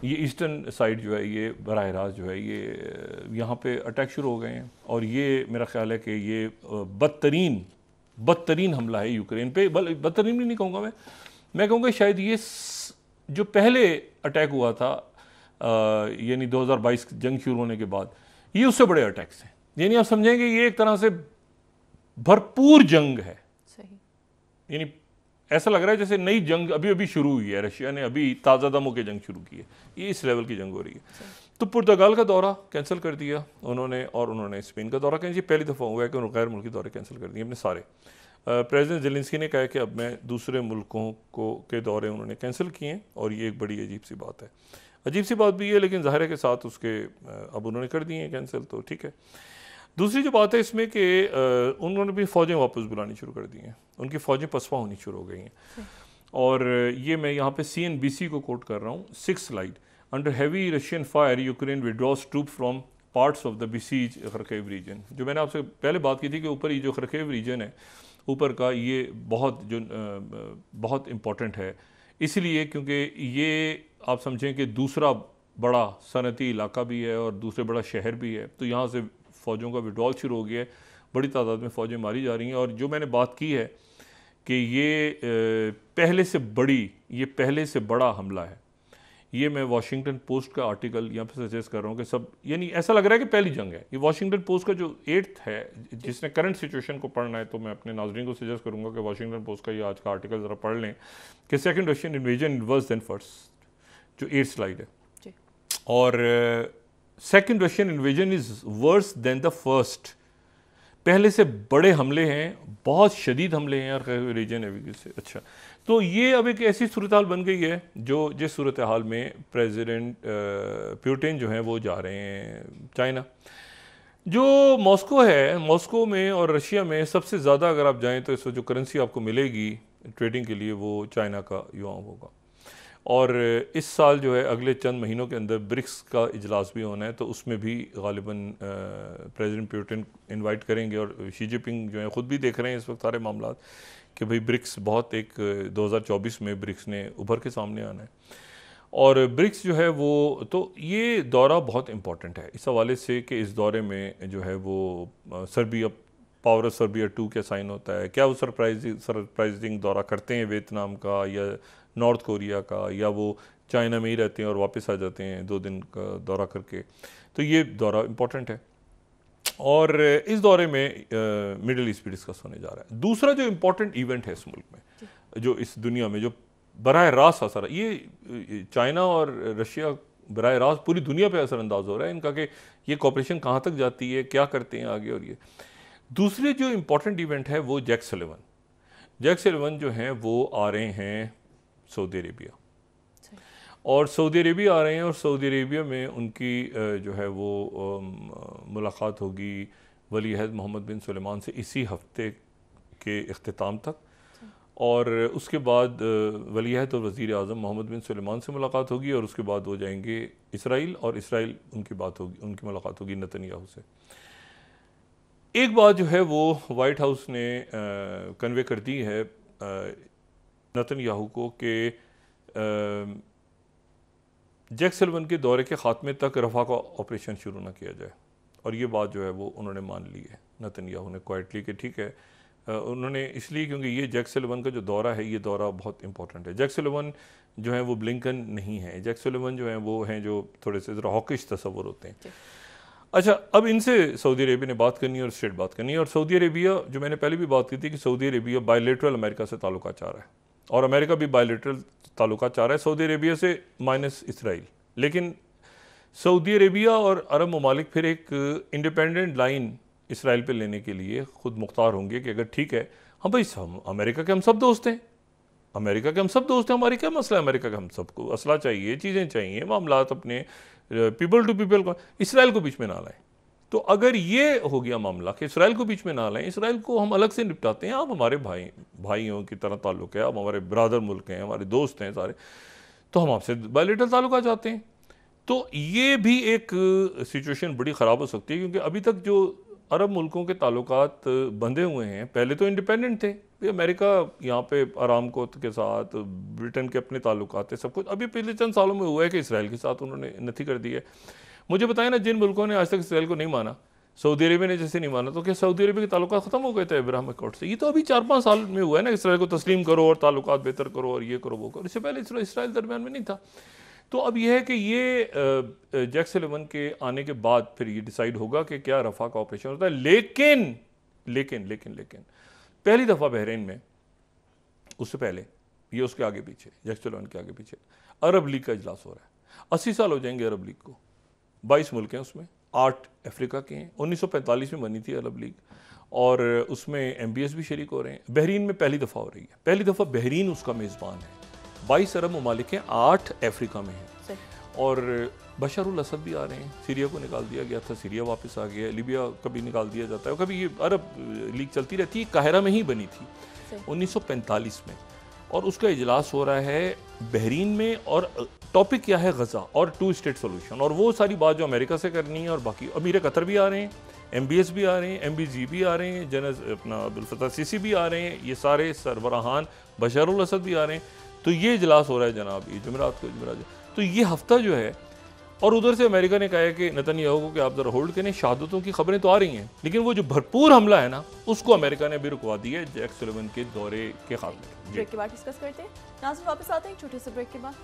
ये ईस्टर्न साइड जो है ये बराह रास्त जो है ये यहाँ पे अटैक शुरू हो गए हैं। और ये मेरा ख्याल है कि ये बदतरीन हमला है यूक्रेन पे। बदतरीन भी नहीं कहूँगा मैं कहूँगा शायद ये जो पहले अटैक हुआ था यानी 2022 जंग शुरू होने के बाद, ये उससे बड़े अटैक्स हैं। यानी आप समझेंगे ये एक तरह से भरपूर जंग है। सही। यानी ऐसा लग रहा है जैसे नई जंग अभी अभी शुरू हुई है, रशिया ने अभी ताज़ा दमों के जंग शुरू की है। ये इस लेवल की जंग हो रही है। तो पुर्तगाल का दौरा कैंसिल कर दिया उन्होंने और उन्होंने स्पेन का दौरा कैंसिल। पहली दफ़ा हुआ है कि उन्होंने गैर मुल्की दौरे कैंसिल कर दिए अपने सारे। प्रेसिडेंट ज़ेलेंस्की ने कहा कि अब मैं दूसरे मुल्कों के दौरे उन्होंने कैंसिल किए हैं और ये एक बड़ी अजीब सी बात है। अजीब सी बात भी है, लेकिन ज़ाहिर है के साथ उसके अब उन्होंने कर दिए हैं कैंसिल, तो ठीक है। दूसरी जो बात है इसमें कि उन्होंने भी फ़ौजें वापस बुलानी शुरू कर दी हैं, उनकी फ़ौजें पसपा होनी शुरू हो गई हैं। और ये मैं यहाँ पे CNBC को कोट कर रहा हूँ, 6 slide. Under heavy Russian fire Ukraine withdraws troop from parts of the besieged Kharkiv region. जो मैंने आपसे पहले बात की थी कि ऊपर ये जो खरकीव रीजन है ऊपर का, ये बहुत इम्पोर्टेंट है इसलिए क्योंकि ये आप समझें कि दूसरा बड़ा सनती इलाका भी है और दूसरे बड़ा शहर भी है। तो यहाँ से फ़ौजों का विड्रॉल शुरू हो गया है, बड़ी तादाद में फ़ौजें मारी जा रही हैं। और जो मैंने बात की है कि ये पहले से बड़ा हमला है, ये मैं वाशिंगटन पोस्ट का आर्टिकल यहाँ पे सजेस्ट कर रहा हूँ कि सब यानी ऐसा लग रहा है कि पहली जंग है। ये वाशिंगटन पोस्ट का जो 8th है, जिसने करंट सिचुएशन को पढ़ना है तो मैं अपने नाजरीन को सजेस्ट करूँगा कि वाशिंगटन पोस्ट का ये आज का आर्टिकल ज़रा पढ़ लें कि second Russian invasion worse than first, जो 8th स्लाइड है। और second Russian invasion is worse than the first. पहले से बड़े हमले हैं, बहुत शदीद हमले हैं और रीजन है से। अच्छा, तो ये अब एक ऐसी सूरत हाल बन गई है जो जिस सूरत हाल में प्रेसिडेंट पुतिन जो हैं वो जा रहे हैं चाइना। जो मॉस्को है, मॉस्को में और रशिया में सबसे ज़्यादा अगर आप जाएं तो इस वक्त जो करेंसी आपको मिलेगी ट्रेडिंग के लिए वो चाइना का युआन होगा। और इस साल जो है अगले चंद महीनों के अंदर ब्रिक्स का इजलास भी होना है, तो उसमें भी गालिबन प्रेसिडेंट पुतिन इनवाइट करेंगे। और शी जिनपिंग जो है ख़ुद भी देख रहे हैं इस वक्त सारे मामला कि भाई ब्रिक्स बहुत एक 2024 में ब्रिक्स ने उभर के सामने आना है। और ब्रिक्स जो है वो तो ये दौरा बहुत इम्पॉर्टेंट है इस हवाले से कि इस दौरे में जो है वो सर्बिया पावर ऑफ सर्बिया 2 क्या साइन होता है, क्या वो सरप्राइजिंग दौरा करते हैं वियतनाम का या नॉर्थ कोरिया का, या वो चाइना में ही रहते हैं और वापस आ जाते हैं 2 दिन का दौरा करके। तो ये दौरा इम्पोर्टेंट है और इस दौरे में मिडिल ईस्ट भी डिस्कस होने जा रहा है। दूसरा जो इम्पोर्टेंट इवेंट है इस मुल्क में, जो इस दुनिया में जो बराह रास्त असर, ये चाइना और रशिया बराह रास्त पूरी दुनिया पे असरअंदाज हो रहा है इनका कि ये कॉपरेशन कहाँ तक जाती है, क्या करते हैं आगे। और ये दूसरे जो इम्पोर्टेंट इवेंट है वो जैक सलिवन जो हैं वो आ रहे हैं सऊदी अरेबिया, और सऊदी अरेबिया आ रहे हैं और सऊदी अरेबिया में उनकी जो है वो मुलाकात होगी वली अहद मोहम्मद बिन सुलेमान से इसी हफ्ते के इख्तिताम तक। और उसके बाद वली अहद और वज़ीर आज़म मोहम्मद बिन सुलेमान से मुलाकात होगी और उसके बाद वो जाएंगे इसराइल, और इसराइल उनकी मुलाकात होगी नेतन्याहू से। एक बात जो है वो वाइट हाउस ने कन्वे कर दी है नेतन्याहू को कि जैक सलिवन के दौरे के खात्मे तक रफा का ऑपरेशन शुरू ना किया जाए, और ये बात जो है वो उन्होंने मान ली है नेतन्याहू ने क्वाइटली कि ठीक है। उन्होंने इसलिए क्योंकि ये जैक सलिवन का जो दौरा है, ये दौरा बहुत इंपॉर्टेंट है। जैक सलिवन जो है वो ब्लिंकन नहीं है, जैक सलिवन जो है वो हैं जो थोड़े से ज़रा हॉकिश तस्वर होते हैं। अच्छा, अब इनसे सऊदी अरेबिया ने बात करनी है और स्ट्रेट बात करनी है। और सऊदी अरेबिया, जो मैंने पहले भी बात की थी कि सऊदी अरेबिया बायलेटरल अमेरिका से ताल्लुकात चाह रहा है, और अमेरिका भी बायलेटरल ताल्लुकात चाह रहा है सऊदी अरेबिया से माइनस इसराइल। लेकिन सऊदी अरेबिया और अरब ममालिक फिर एक इंडिपेंडेंट लाइन इसराइल पे लेने के लिए खुद मुख्तार होंगे कि अगर ठीक है, हाँ भाई हम अमेरिका के हम सब दोस्त हैं, अमेरिका के हम सब दोस्त हैं, हमारी क्या मसला है, अमेरिका का हम सबको असला चाहिए, चीज़ें चाहिए, मामलात अपने पीपल टू पीपल को, इसराइल को बीच में ना लाएं। तो अगर ये हो गया मामला कि इसराइल को बीच में ना लाएं, इसराइल को हम अलग से निपटाते हैं, आप हमारे भाइयों की तरह ताल्लुक़ है, आप हमारे ब्रादर मुल्क हैं, हमारे दोस्त हैं सारे, तो हम आपसे बायलेटरल ताल्लुक़ चाहते हैं। तो ये भी एक सिचुएशन बड़ी ख़राब हो सकती है, क्योंकि अभी तक जो अरब मुल्कों के ताल्लुकात बंधे हुए हैं, पहले तो इंडिपेंडेंट थे, अमेरिका यहाँ पे अरामको के साथ, ब्रिटेन के अपने ताल्लुकात थे, सब कुछ। अभी पिछले चंद सालों में हुआ है कि इसराइल के साथ उन्होंने नथी कर दी है। मुझे बताया ना, जिन मुल्कों ने आज तक इसराइल को नहीं माना, सऊदी अरेबिया ने जैसे नहीं माना, तो क्या सऊदी अरेबिया के ताल्लुकात ख़त्म हो गए थे अब्राहम अकॉर्ड से? ये तो अभी 4-5 साल में हुआ है ना, इसराइल को तस्लीम करो और ताल्लुकात बेहतर करो और ये करो वो करो। इससे पहले इसराइल दरमियान में नहीं था। तो अब यह है कि ये जैक सलिवन के आने के बाद फिर ये डिसाइड होगा कि क्या रफा का ऑपरेशन होता है। लेकिन लेकिन लेकिन लेकिन पहली दफ़ा बहरीन में, उससे पहले ये उसके आगे पीछे, जैक सलिवन के आगे पीछे अरब लीग का इजलास हो रहा है। 80 साल हो जाएंगे अरब लीग को। 22 मुल्क हैं उसमें, 8 अफ्रीका के हैं। 1945 में बनी थी अरब लीग, और उसमें MBS भी शरीक हो रहे हैं। बहरीन में पहली दफ़ा हो रही है, पहली दफ़ा बहरीन उसका मेज़बान है। 22 अरब ममालिक हैं, 8 अफ्रीका में हैं, और बशर उल असद भी आ रहे हैं। सीरिया को निकाल दिया गया था, सीरिया वापस आ गया। लीबिया कभी निकाल दिया जाता है, कभी ये अरब लीग चलती रहती है। काहिरा में ही बनी थी 1945 में, और उसका इजलास हो रहा है बहरीन में। और टॉपिक क्या है? गज़ा और 2 स्टेट सोल्यूशन, और वो सारी बात जो अमेरिका से करनी है। और बाकी अमीर कतर भी आ रहे हैं, MBS भी आ रहे हैं, MBG भी आ रहे हैं, जनरल अपना अब्दुल फत्ताह सीसी भी आ रहे हैं, ये सारे सरबराहान बशर उल असद भी आ रहे हैं। तो ये इजलास हो रहा है जनाब, ये जुमेरात को जुमेरात। तो ये हफ्ता जो है, और उधर से अमेरिका ने कहा है कि नेतन्याहू को कि आप जरा होल्ड करें, शहादतों की खबरें तो आ रही हैं, लेकिन वो जो भरपूर हमला है ना, उसको अमेरिका ने भी रुकवा दी है जैक सलिवन के दौरे के खात्मे। ब्रेक के बाद डिस्कस करते हैं। नाज़रीन वापस आते हैं एक छोटे से ब्रेक के बाद।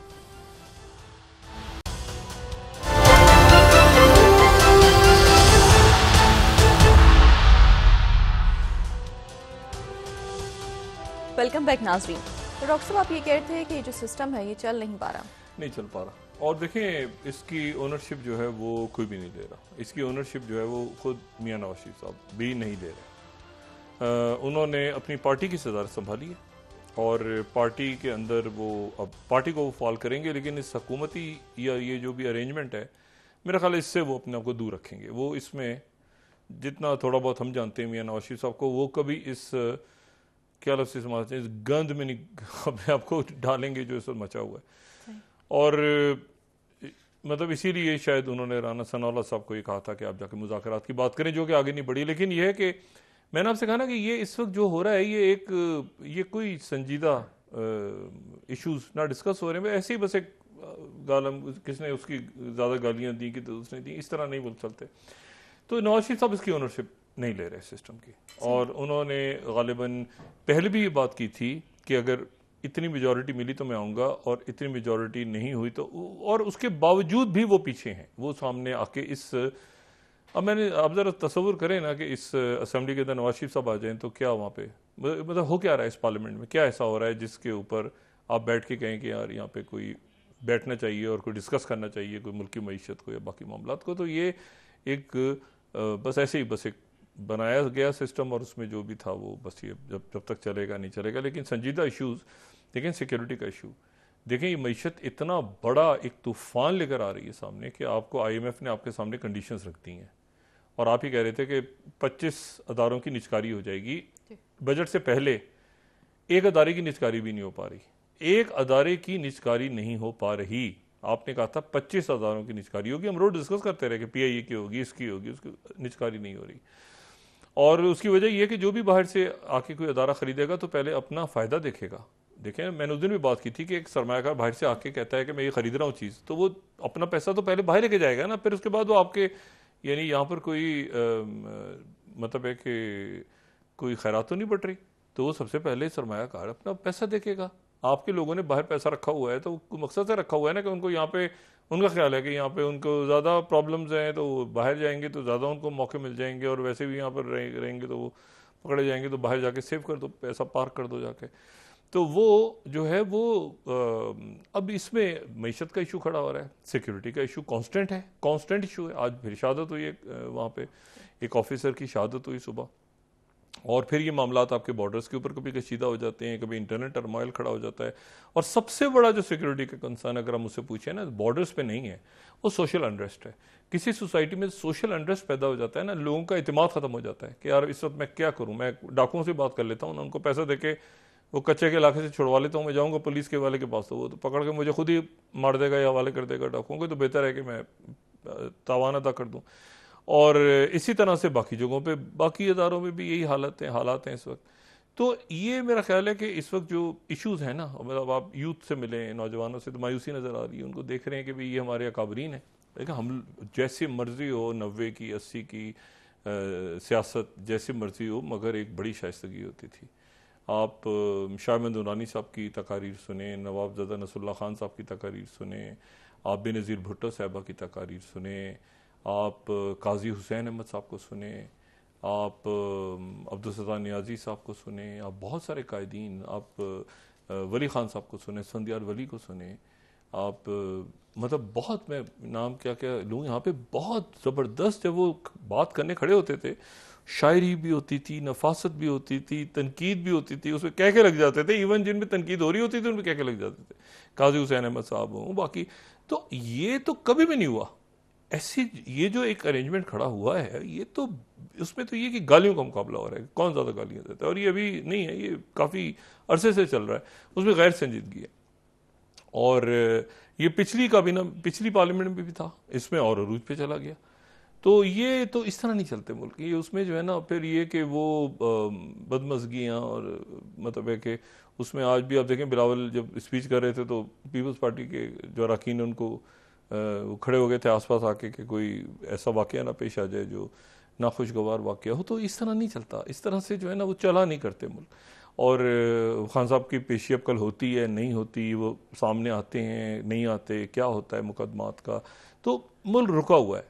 वेलकम बैक नाज़रीन। तो डॉक्टर साहब, आप ये कह रहे थे कि जो सिस्टम है ये चल नहीं पा रहा। नहीं चल पा रहा, और देखें इसकी ओनरशिप जो है वो कोई भी नहीं ले रहा। इसकी ओनरशिप जो है वो खुद मियां नवाज शरीफ साहब भी नहीं ले रहे। उन्होंने अपनी पार्टी की सदारत संभाली है, और पार्टी के अंदर वो अब पार्टी को वो फॉल करेंगे, लेकिन इस हुकूमती या ये जो भी अरेंजमेंट है, मेरा ख्याल है इससे वो अपने आप को दूर रखेंगे। वो इसमें जितना थोड़ा बहुत हम जानते हैं मियां नवाज शरीफ साहब को, वो कभी इस क्या लफ्ज़ इस्तेमाल इस गंद में नहीं अपने आप को डालेंगे जो इस वक्त मचा हुआ है। और मतलब इसीलिए शायद उन्होंने राना सनाउल्लाह साहब को ये कहा था कि आप जाके मुज़ाकरात की बात करें, जो कि आगे नहीं बढ़ी। लेकिन यह है कि मैंने आपसे कहा ना कि ये इस वक्त जो हो रहा है, ये कोई संजीदा इश्यूज ना डिस्कस हो रहे हैं, ऐसे ही बस एक गालम किसने उसकी ज़्यादा गालियाँ दी कि तो उसने दी, इस तरह नहीं बोल चलते। तो नवाज शरीफ साहब इसकी ओनरशिप नहीं ले रहे सिस्टम की, और उन्होंने गालिबन पहले भी ये बात की थी कि अगर इतनी मेजॉरिटी मिली तो मैं आऊँगा, और इतनी मेजॉरिटी नहीं हुई तो, और उसके बावजूद भी वो पीछे हैं। वो सामने आके इस, अब मैंने आप ज़रा तसव्वुर करें ना कि इस असेंबली के अंदर नवाज शरीफ साहब आ जाएं, तो क्या वहाँ पे मतलब हो क्या रहा है इस पार्लियामेंट में? क्या ऐसा हो रहा है जिसके ऊपर आप बैठ के कहें कि यार यहाँ पे कोई बैठना चाहिए और कोई डिस्कस करना चाहिए कोई मुल्क की मईशत को या बाकी मामलात को? तो ये एक बस ऐसे ही बस एक बनाया गया सिस्टम, और उसमें जो भी था वो बस ये जब तक चलेगा नहीं चलेगा। लेकिन संजीदा इश्यूज़ देखें, सिक्योरिटी का इशू देखें, ये मईशत इतना बड़ा एक तूफ़ान लेकर आ रही है सामने कि आपको IMF ने आपके सामने कंडीशंस रख दी हैं, और आप ही कह रहे थे कि 25 अदारों की निचकारी हो जाएगी। बजट से पहले एक अदारे की निचकारी भी नहीं हो पा रही, एक अदारे की निचकारी नहीं हो पा रही। आपने कहा था 25 अदारों की निचकारी होगी, हम रोज डिस्कस करते रहे कि PIA की होगी, इसकी होगी, उसकी निचकारी नहीं हो रही। और उसकी वजह यह है कि जो भी बाहर से आके कोई अदारा खरीदेगा तो पहले अपना फ़ायदा देखेगा। देखें, मैंने उस दिन भी बात की थी कि एक सरमायाकार बाहर से आके कहता है कि मैं ये खरीद रहा हूँ चीज़, तो वो अपना पैसा तो पहले बाहर लेके जाएगा ना, फिर उसके बाद वो आपके यानी यहाँ पर कोई मतलब है कि कोई खैरात तो नहीं बट रही, तो वो सबसे पहले सरमायाकार अपना पैसा देखेगा। आपके लोगों ने बाहर पैसा रखा हुआ है तो मकसद से रखा हुआ है ना कि उनको यहाँ पे, उनका ख्याल है कि यहाँ पे उनको ज़्यादा प्रॉब्लम्स हैं तो बाहर जाएंगे तो ज़्यादा उनको मौके मिल जाएंगे, और वैसे भी यहाँ पर रहेंगे तो वो पकड़े जाएंगे, तो बाहर जाके सेव कर दो, पैसा पार्क कर दो जाके। तो वो जो है वो अब इसमें मईशत का इशू खड़ा हो रहा है, सिक्योरिटी का इशू कांस्टेंट इशू है। आज फिर शहादत हुई वहाँ पे एक ऑफिसर की शहादत हुई सुबह, और फिर ये मामलात आपके बॉर्डर्स के ऊपर कभी कशीदा हो जाते हैं, कभी इंटरनेट टर्मोइल खड़ा हो जाता है। और सबसे बड़ा जो सिक्योरिटी का कंसर्न अगर हम मुझसे पूछे ना, बॉर्डर्स पे नहीं है, वो सोशल अनरेस्ट है। किसी सोसाइटी में सोशल अनरेस्ट पैदा हो जाता है ना, लोगों का इत्मीनान खत्म हो जाता है कि यार इस वक्त मैं क्या करूं, मैं डाकुओं से बात कर लेता हूं ना, उनको पैसा देके वो कच्चे के इलाके से छुड़वा लेता हूं, मैं जाऊंगा पुलिस के वाले के पास तो वो तो पकड़ के मुझे खुद ही मार देगा या हवाले कर देगा डाकुओं को, तो बेहतर है कि मैं तावान अदा कर दूं। और इसी तरह से बाकी जगहों पे, बाकी इदारों में भी यही हालात हैं इस वक्त। तो ये मेरा ख्याल है कि इस वक्त जो इश्यूज हैं ना, मतलब आप यूथ से मिलें, नौजवानों से, तो मायूसी नज़र आ रही है, उनको देख रहे हैं कि भाई ये हमारे अकाबरीन है, लेकिन हम जैसी मर्जी हो, 90 की 80 की सियासत जैसी मर्जी हो, मगर एक बड़ी शाइस्तगी होती थी। आप शाह नूरानी साहब की तकारीर सुने, नवाबजादा नसरुल्लाह खान साहब की तकारीर सुने, आप बेनज़ीर भुट्टो साहबा की तकारीर सुने, आप काजी हुसैन अहमद साहब को सुने, आप अब्दुलसत्तार नियाजी साहब को सुने, आप बहुत सारे कायदीन, आप वली खान साहब को सुने, संदियार वली को सुने, आप मतलब बहुत, मैं नाम क्या क्या लूँ यहाँ पे, बहुत ज़बरदस्त जब वो बात करने खड़े होते थे, शायरी भी होती थी, नफासत भी होती थी, तनकीद भी होती थी, उसमें कह के लग जाते थे, इवन जिन पे तनकीद हो रही होती थी उन पे कह के लग जाते थे, काजी हुसैन अहमद साहब हों बाकी। तो ये तो कभी भी नहीं हुआ ऐसी, ये जो एक अरेंजमेंट खड़ा हुआ है, ये तो उसमें तो ये कि गालियों का मुकाबला हो रहा है, कौन ज़्यादा गालियाँ देता है, और ये अभी नहीं है, ये काफ़ी अरसे से चल रहा है, उसमें गैर संजीदगी है। और ये पिछली पार्लियामेंट में भी था, इसमें और अरूज पे चला गया। तो ये तो इस तरह नहीं चलते मुल्क, ये उसमें जो है ना, फिर ये कि वो बदमज़गियाँ, और मतलब है कि उसमें आज भी आप देखें, बिलावल जब स्पीच कर रहे थे तो पीपल्स पार्टी के जो अरकान उनको वो खड़े हो गए थे आसपास आके कि कोई ऐसा वाक़या ना पेश आ जाए जो नाखुशगवार वाक़या हो। तो इस तरह नहीं चलता, इस तरह से जो है ना वो चला नहीं करते मुल्क। और खान साहब की पेशी अब कल होती है नहीं होती, वो सामने आते हैं नहीं आते, क्या होता है मुकदमात का, तो मुल्क रुका हुआ है।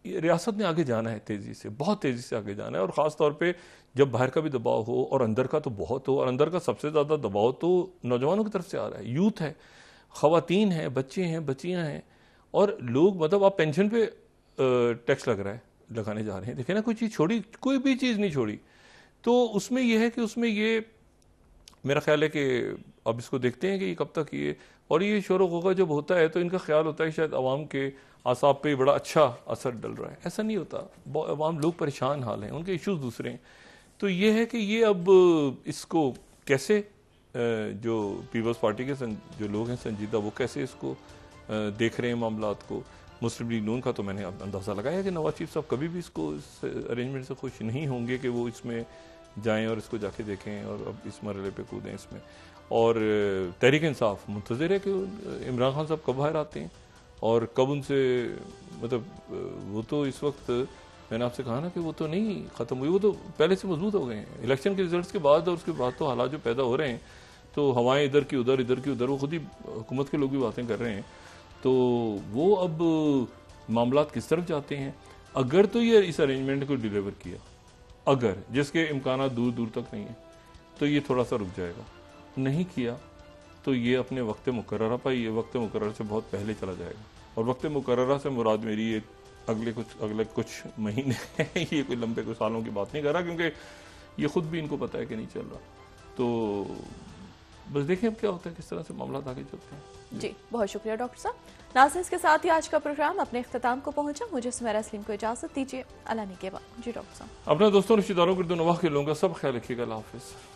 रियासत ने आगे जाना है तेज़ी से, बहुत तेज़ी से आगे जाना है, और ख़ास तौर पे जब बाहर का भी दबाव हो और अंदर का तो बहुत हो, और अंदर का सबसे ज़्यादा दबाव तो नौजवानों की तरफ से आ रहा है, यूथ है, ख़वातीन हैं, बच्चे हैं, बच्चियाँ हैं, और लोग मतलब आप पेंशन पे टैक्स लगाने जा रहे हैं, देखें ना, कोई चीज़ छोड़ी, कोई भी चीज़ नहीं छोड़ी। तो उसमें यह है कि उसमें ये मेरा ख्याल है कि अब इसको देखते हैं कि ये कब तक ये, और ये शोर गुगा जब होता है तो इनका ख्याल होता है शायद अवाम के आसाब पे बड़ा अच्छा असर डल रहा है, ऐसा नहीं होता। अवाम लोग परेशान हाल हैं, उनके इश्यूज दूसरे हैं। तो ये है कि ये अब इसको कैसे जो पीपल्स पार्टी के जो लोग हैं संजीदा, वो कैसे इसको देख रहे हैं मामलात को। मुस्लिम लीग नून का तो मैंने अंदाज़ा लगाया कि नवाज शरीफ साहब कभी भी इसको इस अरेंजमेंट से खुश नहीं होंगे कि वो इसमें जाएं और इसको जाके देखें और अब इस मरहले पे कूदें इसमें। और तहरीक इंसाफ मुंतज़िर है कि इमरान खान साहब कब बाहर आते हैं और कब उनसे, मतलब वो तो इस वक्त मैंने आपसे कहा ना कि वो तो नहीं ख़त्म हुई, वो तो पहले से मजबूत हो गए हैं इलेक्शन के रिजल्ट्स के बाद। और उसके बाद तो हालात जो पैदा हो रहे हैं, तो हवाएं इधर की उधर, इधर की उधर, वो खुद ही हुकूमत के लोग भी बातें कर रहे हैं। तो वो अब मामलात किस तरफ जाते हैं, अगर तो ये इस अरेंजमेंट को डिलीवर किया, अगर जिसके इम्कान दूर दूर तक नहीं है, तो ये थोड़ा सा रुक जाएगा। नहीं किया तो ये अपने वक्त मुकर्ररा पर, ये वक्त मुकर्रर से बहुत पहले चला जाएगा। और वक्त मुकर्ररा से मुराद मेरी ये अगले कुछ महीने ये कोई लंबे कुछ सालों की बात नहीं कर रहा, क्योंकि ये खुद भी इनको पता है कि नहीं चल रहा। तो बस देखें अब क्या होता है, किस तरह से मामला आगे चलते हैं। जी बहुत शुक्रिया डॉक्टर साहब। नाज़रीन, इसके साथ ही आज का प्रोग्राम अपने इख्तिताम को पहुंचा। मुझे सुमेरा सलीम को इजाजत दीजिए, अल्लाह ने के बाद। जी डॉक्टर साहब, अपने दोस्तों रिश्तेदारों को दुआ के लोगों का सब ख्याल रखिएगा। अल्लाह हाफिज़।